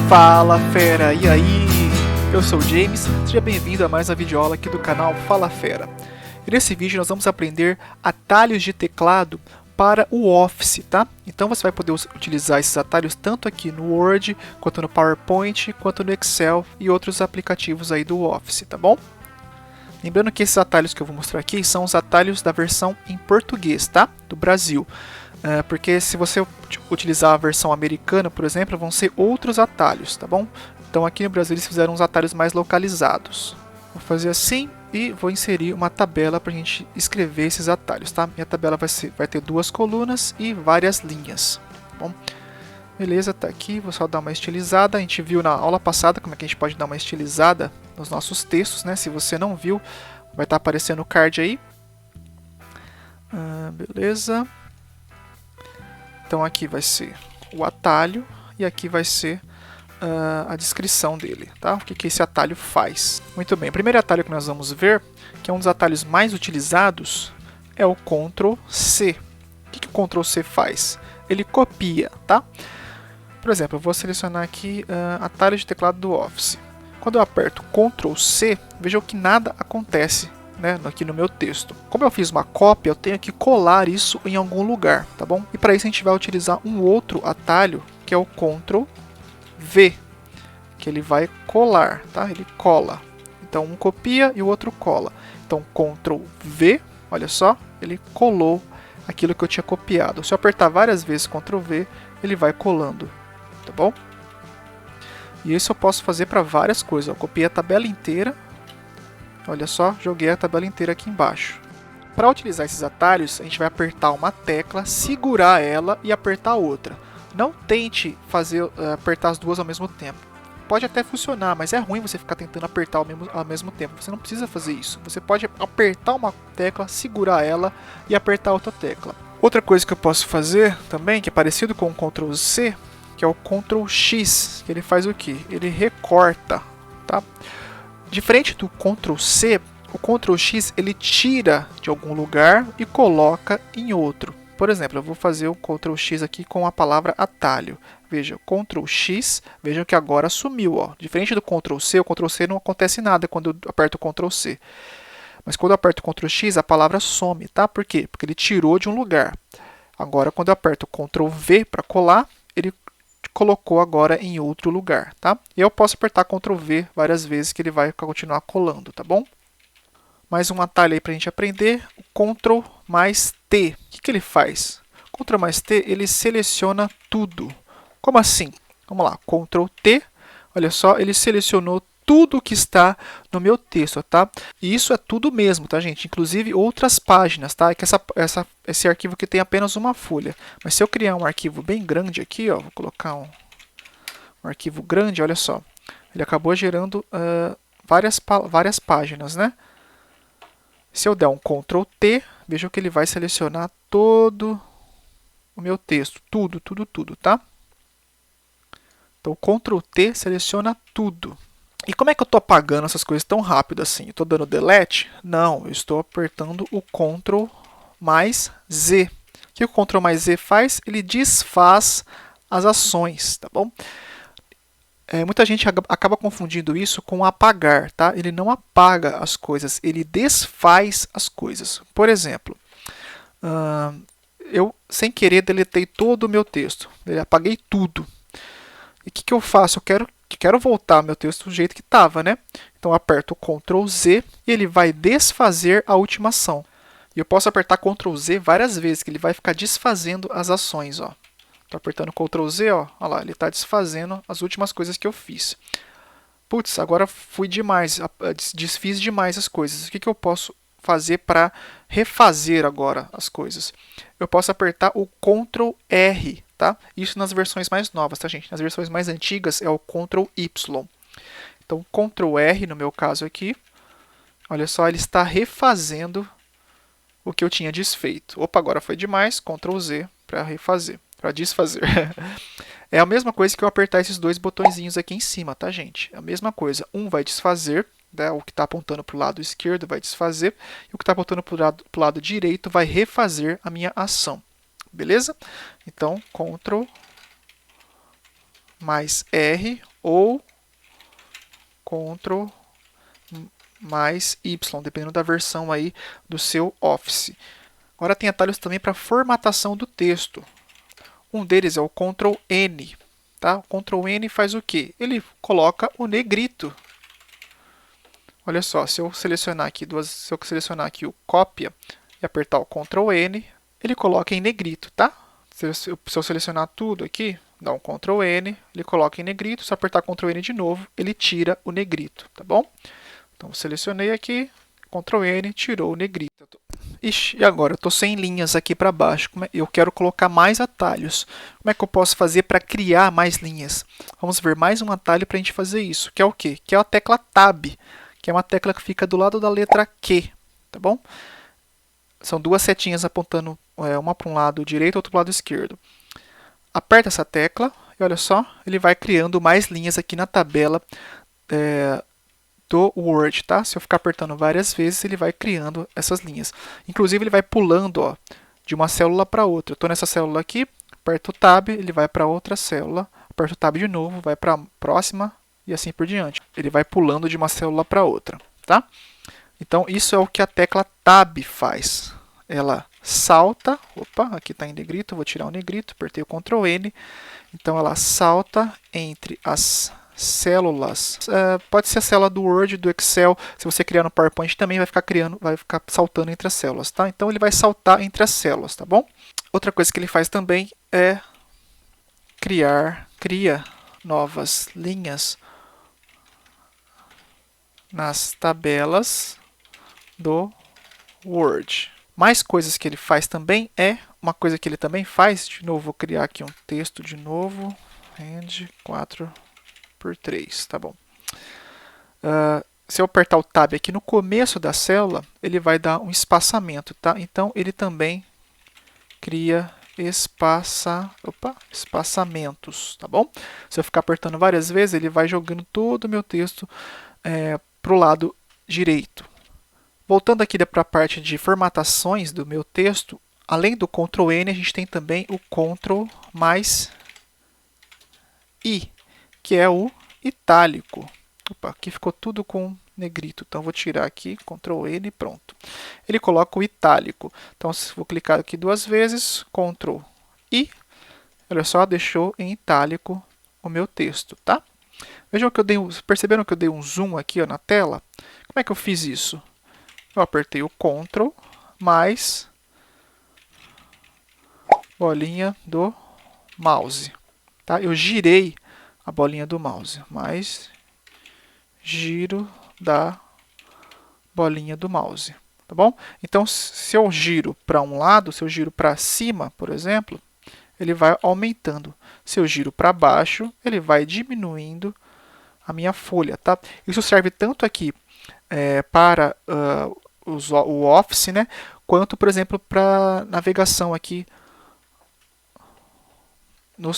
Fala fera, e aí? Eu sou o James, seja bem-vindo a mais uma videoaula aqui do canal Fala Fera. E nesse vídeo nós vamos aprender atalhos de teclado para o Office, tá? Então você vai poder utilizar esses atalhos tanto aqui no Word, quanto no PowerPoint, quanto no Excel e outros aplicativos aí do Office, tá bom? Lembrando que esses atalhos que eu vou mostrar aqui são os atalhos da versão em português, tá? Do Brasil. Porque se você utilizar a versão americana, por exemplo, vão ser outros atalhos, tá bom? Então aqui no Brasil eles fizeram uns atalhos mais localizados. Vou fazer assim e vou inserir uma tabela para a gente escrever esses atalhos, tá? Minha tabela vai ter duas colunas e várias linhas, tá bom? Beleza, tá aqui, vou só dar uma estilizada. A gente viu na aula passada como é que a gente pode dar uma estilizada nos nossos textos, né? Se você não viu, vai estar aparecendo o card aí. Beleza. Então aqui vai ser o atalho e aqui vai ser a descrição dele, tá? O que esse atalho faz. Muito bem, o primeiro atalho que nós vamos ver, que é um dos atalhos mais utilizados, é o Ctrl C. O que o Ctrl C faz? Ele copia, tá? Por exemplo, eu vou selecionar aqui atalho de teclado do Office. Quando eu aperto Ctrl C, vejam que nada acontece, né, aqui no meu texto. Como eu fiz uma cópia, eu tenho que colar isso em algum lugar, tá bom? E para isso a gente vai utilizar um outro atalho, que é o Ctrl V, que ele vai colar, tá? Ele cola. Então um copia e o outro cola. Então Ctrl V, olha só, ele colou aquilo que eu tinha copiado. Se eu apertar várias vezes Ctrl V, ele vai colando, tá bom? E isso eu posso fazer para várias coisas. Eu copiei a tabela inteira. Olha só, joguei a tabela inteira aqui embaixo. Para utilizar esses atalhos, a gente vai apertar uma tecla, segurar ela e apertar outra. Não tente apertar as duas ao mesmo tempo. Pode até funcionar, mas é ruim você ficar tentando apertar ao mesmo tempo. Você não precisa fazer isso. Você pode apertar uma tecla, segurar ela e apertar outra tecla. Outra coisa que eu posso fazer também, que é parecido com o Ctrl C, que é o Ctrl X, que ele faz o quê? Ele recorta, tá? Diferente do Ctrl C, o Ctrl X ele tira de algum lugar e coloca em outro. Por exemplo, eu vou fazer o Ctrl X aqui com a palavra atalho. Veja, Ctrl X, vejam que agora sumiu. Ó. Diferente do Ctrl C, o Ctrl C não acontece nada quando eu aperto o Ctrl C. Mas quando eu aperto o Ctrl X, a palavra some, tá? Por quê? Porque ele tirou de um lugar. Agora, quando eu aperto o Ctrl V para colar, ele colocou agora em outro lugar, tá? E eu posso apertar Ctrl V várias vezes que ele vai continuar colando, tá bom? Mais um atalho aí para a gente aprender, o Ctrl mais T. O que ele faz? Ctrl mais T, ele seleciona tudo. Como assim? Vamos lá, Ctrl T, olha só, ele selecionou tudo que está no meu texto, tá? E isso é tudo mesmo, tá, gente? Inclusive outras páginas, tá? É que esse arquivo aqui tem apenas uma folha. Mas se eu criar um arquivo bem grande aqui, ó, vou colocar um arquivo grande, olha só. Ele acabou gerando várias páginas, né? Se eu der um Ctrl T, vejam que ele vai selecionar todo o meu texto. Tudo, tá? Então, Ctrl T seleciona tudo. E como é que eu estou apagando essas coisas tão rápido assim? Estou dando delete? Não, eu estou apertando o Ctrl mais Z. O que o Ctrl mais Z faz? Ele desfaz as ações, tá bom? Muita gente acaba confundindo isso com apagar, tá? Ele não apaga as coisas, ele desfaz as coisas. Por exemplo, eu sem querer deletei todo o meu texto, apaguei tudo. E o que eu faço? Eu quero voltar meu texto do jeito que estava, né? Então eu aperto Ctrl Z e ele vai desfazer a última ação. E eu posso apertar Ctrl Z várias vezes, que ele vai ficar desfazendo as ações, ó. Estou apertando Ctrl Z, ó. Olha lá, ele está desfazendo as últimas coisas que eu fiz. Putz, agora fui demais, desfiz demais as coisas. O que eu posso fazer para refazer agora as coisas? Eu posso apertar o Ctrl R, tá? Isso nas versões mais novas, tá, gente? Nas versões mais antigas é o Ctrl Y. Então, Ctrl R, no meu caso aqui, olha só, ele está refazendo o que eu tinha desfeito. Opa, agora foi demais, Ctrl Z para refazer, para desfazer. É a mesma coisa que eu apertar esses dois botõezinhos aqui em cima, tá, gente? É a mesma coisa. Um vai desfazer, né? O que está apontando para o lado esquerdo vai desfazer, e o que está apontando para o lado direito vai refazer a minha ação. Beleza? Então, Ctrl mais R ou Ctrl mais Y, dependendo da versão aí do seu Office. Agora tem atalhos também para formatação do texto. Um deles é o Ctrl N. Tá? O Ctrl N faz o quê? Ele coloca o negrito. Olha só, se eu selecionar aqui o cópia e apertar o Ctrl N, ele coloca em negrito, tá? Se eu selecionar tudo aqui, dá um Ctrl N, ele coloca em negrito. Se eu apertar Ctrl N de novo, ele tira o negrito, tá bom? Então, selecionei aqui, Ctrl N, tirou o negrito. Ixi, e agora? Eu estou sem linhas aqui para baixo. Eu quero colocar mais atalhos. Como é que eu posso fazer para criar mais linhas? Vamos ver mais um atalho para a gente fazer isso. Que é o quê? Que é a tecla Tab, que é uma tecla que fica do lado da letra Q, tá bom? São duas setinhas apontando uma para um lado direito e outra para o lado esquerdo. Aperta essa tecla e olha só, ele vai criando mais linhas aqui na tabela do Word, tá? Se eu ficar apertando várias vezes, ele vai criando essas linhas. Inclusive, ele vai pulando, ó, de uma célula para outra. Eu estou nessa célula aqui, aperto o Tab, ele vai para outra célula, aperto o Tab de novo, vai para a próxima e assim por diante. Ele vai pulando de uma célula para outra, tá? Então, isso é o que a tecla Tab faz. Ela salta, opa, aqui está em negrito, vou tirar o negrito, apertei o Ctrl N. Então, ela salta entre as células. Pode ser a célula do Word, do Excel. Se você criar no PowerPoint também vai ficar saltando entre as células, tá? Então, ele vai saltar entre as células, tá bom? Outra coisa que ele faz também é cria novas linhas nas tabelas do Word. Mais coisas que ele faz também uma coisa que ele também faz, de novo, vou criar aqui um texto de novo, rend 4x3, tá bom. Se eu apertar o Tab aqui no começo da célula, ele vai dar um espaçamento, tá? Então, ele também cria espaçamentos, tá bom? Se eu ficar apertando várias vezes, ele vai jogando todo o meu texto para o lado direito. Voltando aqui para a parte de formatações do meu texto, além do Ctrl N, a gente tem também o Ctrl mais I, que é o itálico. Opa, aqui ficou tudo com negrito, então vou tirar aqui, Ctrl N e pronto. Ele coloca o itálico. Então, se vou clicar aqui duas vezes, Ctrl I, olha só, deixou em itálico o meu texto, tá? Vejam que perceberam que eu dei um zoom aqui, ó, na tela? Como é que eu fiz isso? Eu apertei o Ctrl mais bolinha do mouse, tá? Eu girei a bolinha do mouse, mais giro da bolinha do mouse, tá bom? Então, se eu giro para um lado, se eu giro para cima, por exemplo, ele vai aumentando. Se eu giro para baixo, ele vai diminuindo a minha folha, tá? Isso serve tanto aqui para o Office, né, quanto, por exemplo, para navegação aqui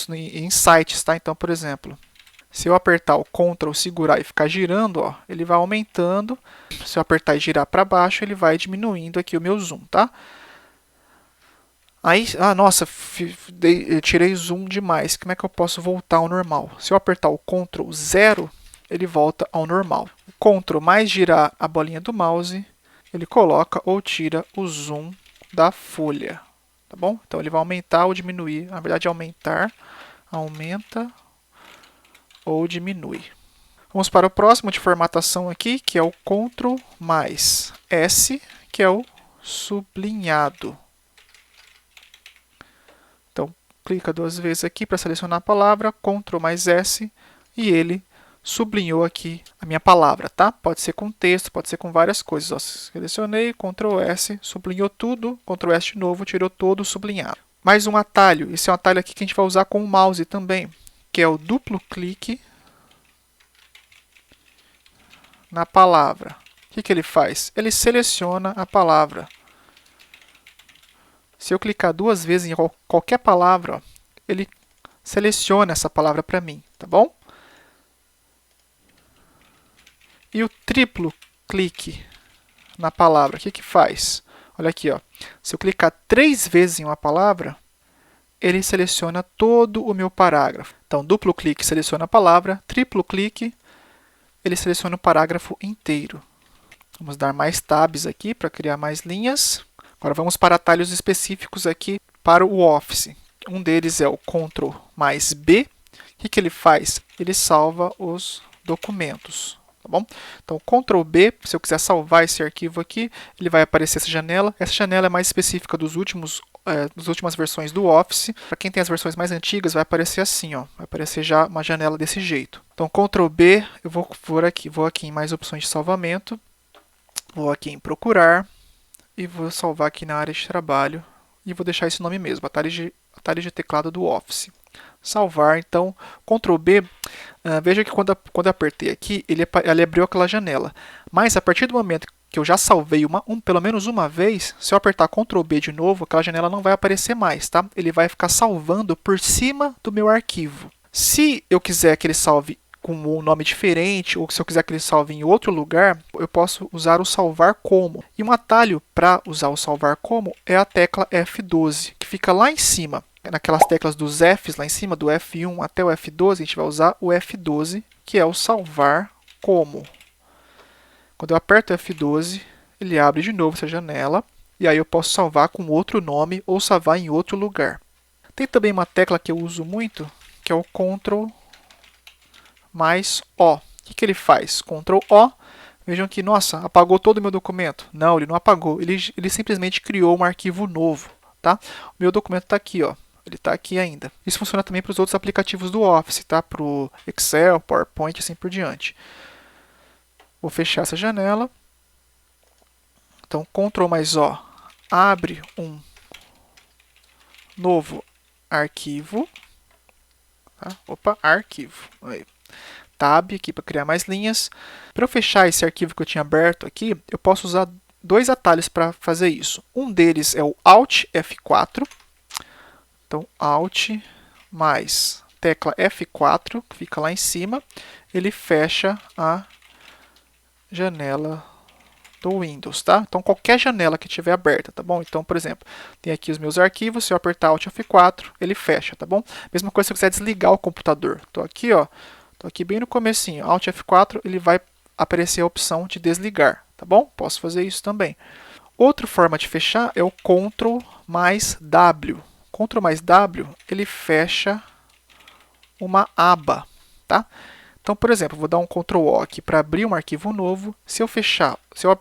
em sites, tá? Então, por exemplo, se eu apertar o Ctrl, segurar e ficar girando, ó, ele vai aumentando. Se eu apertar e girar para baixo, ele vai diminuindo aqui o meu zoom, tá? Aí, nossa, eu tirei zoom demais. Como é que eu posso voltar ao normal? Se eu apertar o Ctrl 0, ele volta ao normal. O Ctrl mais girar a bolinha do mouse, ele coloca ou tira o zoom da folha, tá bom? Então, ele vai aumentar ou diminuir. Na verdade, aumentar, aumenta ou diminui. Vamos para o próximo de formatação aqui, que é o Ctrl mais S, que é o sublinhado. Então, clica duas vezes aqui para selecionar a palavra, Ctrl mais S, e ele sublinhou aqui a minha palavra, tá? Pode ser com texto, pode ser com várias coisas. Ó, selecionei, Ctrl S, sublinhou tudo, Ctrl S de novo, tirou todo o sublinhado. Mais um atalho, esse é um atalho aqui que a gente vai usar com o mouse também, que é o duplo clique na palavra. O que ele faz? Ele seleciona a palavra. Se eu clicar duas vezes em qualquer palavra, ó, ele seleciona essa palavra para mim, tá bom? E o triplo clique na palavra, o que faz? Olha aqui, ó. Se eu clicar 3 vezes em uma palavra, ele seleciona todo o meu parágrafo. Então, duplo clique seleciona a palavra, triplo clique, ele seleciona o parágrafo inteiro. Vamos dar mais tabs aqui para criar mais linhas. Agora vamos para atalhos específicos aqui para o Office. Um deles é o Ctrl mais B. O que ele faz? Ele salva os documentos. Tá bom? Então, Ctrl B, se eu quiser salvar esse arquivo aqui, ele vai aparecer essa janela. Essa janela é mais específica das últimas versões do Office. Para quem tem as versões mais antigas, vai aparecer assim, ó. Vai aparecer já uma janela desse jeito. Então, Ctrl B, eu vou aqui em mais opções de salvamento. Vou aqui em procurar e vou salvar aqui na área de trabalho. E vou deixar esse nome mesmo, atalho de teclado do Office. Salvar, então, Ctrl B, veja que quando eu apertei aqui, ele abriu aquela janela. Mas a partir do momento que eu já salvei pelo menos uma vez, se eu apertar Ctrl B de novo, aquela janela não vai aparecer mais, tá? Ele vai ficar salvando por cima do meu arquivo. Se eu quiser que ele salve com um nome diferente, ou se eu quiser que ele salve em outro lugar, eu posso usar o salvar como. E um atalho para usar o salvar como é a tecla F12, que fica lá em cima. Naquelas teclas dos Fs lá em cima, do F1 até o F12, a gente vai usar o F12, que é o salvar como. Quando eu aperto F12, ele abre de novo essa janela, e aí eu posso salvar com outro nome ou salvar em outro lugar. Tem também uma tecla que eu uso muito, que é o Ctrl mais O. O que ele faz? Ctrl O. Vejam que, nossa, apagou todo o meu documento. Não, ele não apagou. Ele simplesmente criou um arquivo novo. Tá? O meu documento está aqui, ó. Ele está aqui ainda. Isso funciona também para os outros aplicativos do Office, tá? Para o Excel, PowerPoint e assim por diante. Vou fechar essa janela. Então, Ctrl mais O abre um novo arquivo. Tá? Opa, arquivo. Aí. Tab aqui para criar mais linhas. Para eu fechar esse arquivo que eu tinha aberto aqui, eu posso usar dois atalhos para fazer isso. Um deles é o Alt F4. Então, Alt mais tecla F4, que fica lá em cima, ele fecha a janela do Windows, tá? Então, qualquer janela que estiver aberta, tá bom? Então, por exemplo, tem aqui os meus arquivos, se eu apertar Alt F4, ele fecha, tá bom? Mesma coisa se eu quiser desligar o computador. Estou aqui, ó, tô aqui bem no comecinho, Alt F4, ele vai aparecer a opção de desligar, tá bom? Posso fazer isso também. Outra forma de fechar é o Ctrl mais W. Ctrl mais W, ele fecha uma aba, tá? Então, por exemplo, vou dar um Ctrl O aqui para abrir um arquivo novo. Se eu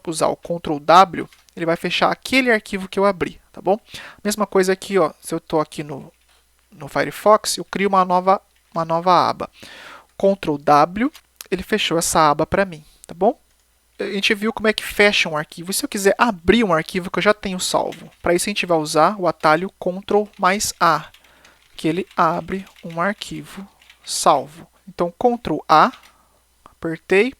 usar o Ctrl W, ele vai fechar aquele arquivo que eu abri, tá bom? Mesma coisa aqui, ó, se eu estou aqui no Firefox, eu crio uma nova aba. Ctrl W, ele fechou essa aba para mim, tá bom? A gente viu como é que fecha um arquivo. E se eu quiser abrir um arquivo que eu já tenho salvo? Para isso a gente vai usar o atalho Ctrl mais A, que ele abre um arquivo salvo. Então, Ctrl A, apertei.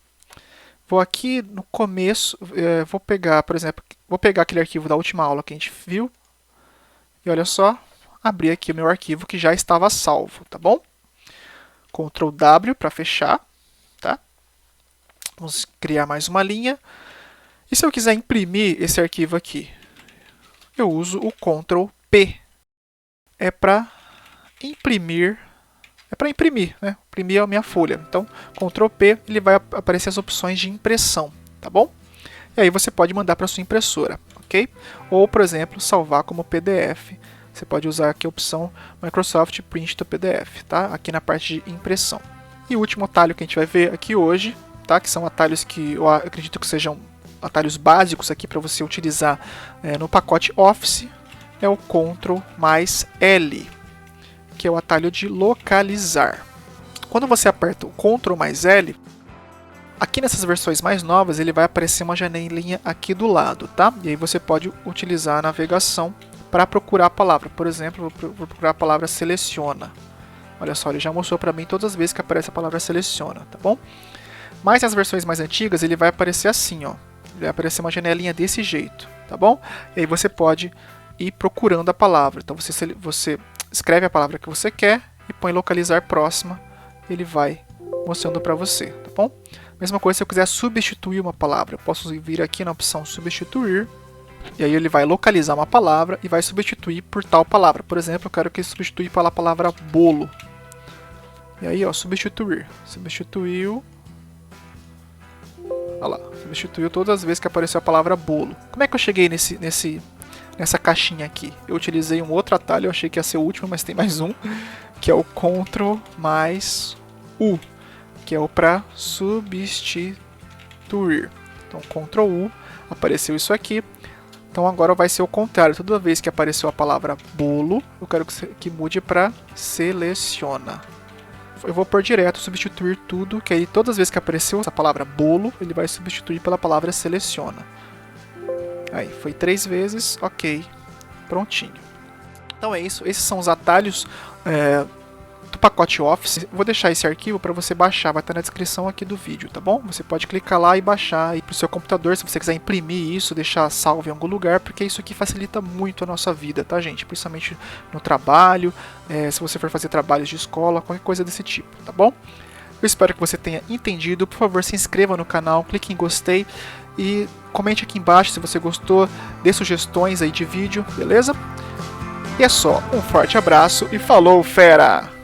Vou aqui no começo, vou pegar, por exemplo, aquele arquivo da última aula que a gente viu. E olha só, abri aqui o meu arquivo que já estava salvo, tá bom? Ctrl W para fechar. Vamos criar mais uma linha. E se eu quiser imprimir esse arquivo aqui? Eu uso o Ctrl P. É para imprimir. Né? Imprimir a minha folha. Então, Ctrl P, ele vai aparecer as opções de impressão, tá bom? E aí você pode mandar para sua impressora, ok? Ou, por exemplo, salvar como PDF. Você pode usar aqui a opção Microsoft Print to PDF, tá? Aqui na parte de impressão. E o último atalho que a gente vai ver aqui hoje, tá? Que são atalhos que eu acredito que sejam atalhos básicos aqui para você utilizar no pacote Office, é o Ctrl mais L, que é o atalho de localizar. Quando você aperta o Ctrl mais L, aqui nessas versões mais novas, ele vai aparecer uma janelinha aqui do lado, tá? E aí você pode utilizar a navegação para procurar a palavra. Por exemplo, vou procurar a palavra seleciona. Olha só, ele já mostrou para mim todas as vezes que aparece a palavra seleciona, tá bom? Mas nas versões mais antigas, ele vai aparecer assim, ó. Ele vai aparecer uma janelinha desse jeito, tá bom? E aí você pode ir procurando a palavra. Então você escreve a palavra que você quer e põe localizar próxima, ele vai mostrando para você, tá bom? Mesma coisa se eu quiser substituir uma palavra, eu posso vir aqui na opção substituir E aí ele vai localizar uma palavra e vai substituir por tal palavra. Por exemplo, eu quero que ele substitua pela palavra bolo. E aí, ó, substituir. Substituiu. Olha lá, substituiu todas as vezes que apareceu a palavra bolo. Como é que eu cheguei nessa caixinha aqui? Eu utilizei um outro atalho, eu achei que ia ser o último, mas tem mais um, que é o Ctrl mais U, que é o para substituir. Então, Ctrl U, apareceu isso aqui. Então agora vai ser o contrário. Toda vez que apareceu a palavra bolo, eu quero que mude para seleciona. Eu vou por direto substituir tudo, que aí todas as vezes que apareceu essa palavra bolo, ele vai substituir pela palavra seleciona. Aí, foi 3 vezes, ok, prontinho. Então é isso, esses são os atalhos do pacote Office. Vou deixar esse arquivo para você baixar, vai estar na descrição aqui do vídeo, tá bom? Você pode clicar lá e baixar para o seu computador, se você quiser imprimir isso, deixar salvo em algum lugar, porque isso aqui facilita muito a nossa vida, tá, gente? Principalmente no trabalho, se você for fazer trabalhos de escola, qualquer coisa desse tipo, tá bom? Eu espero que você tenha entendido. Por favor, se inscreva no canal, clique em gostei e comente aqui embaixo se você gostou, dê sugestões aí de vídeo, beleza? E é só, um forte abraço e falou, fera!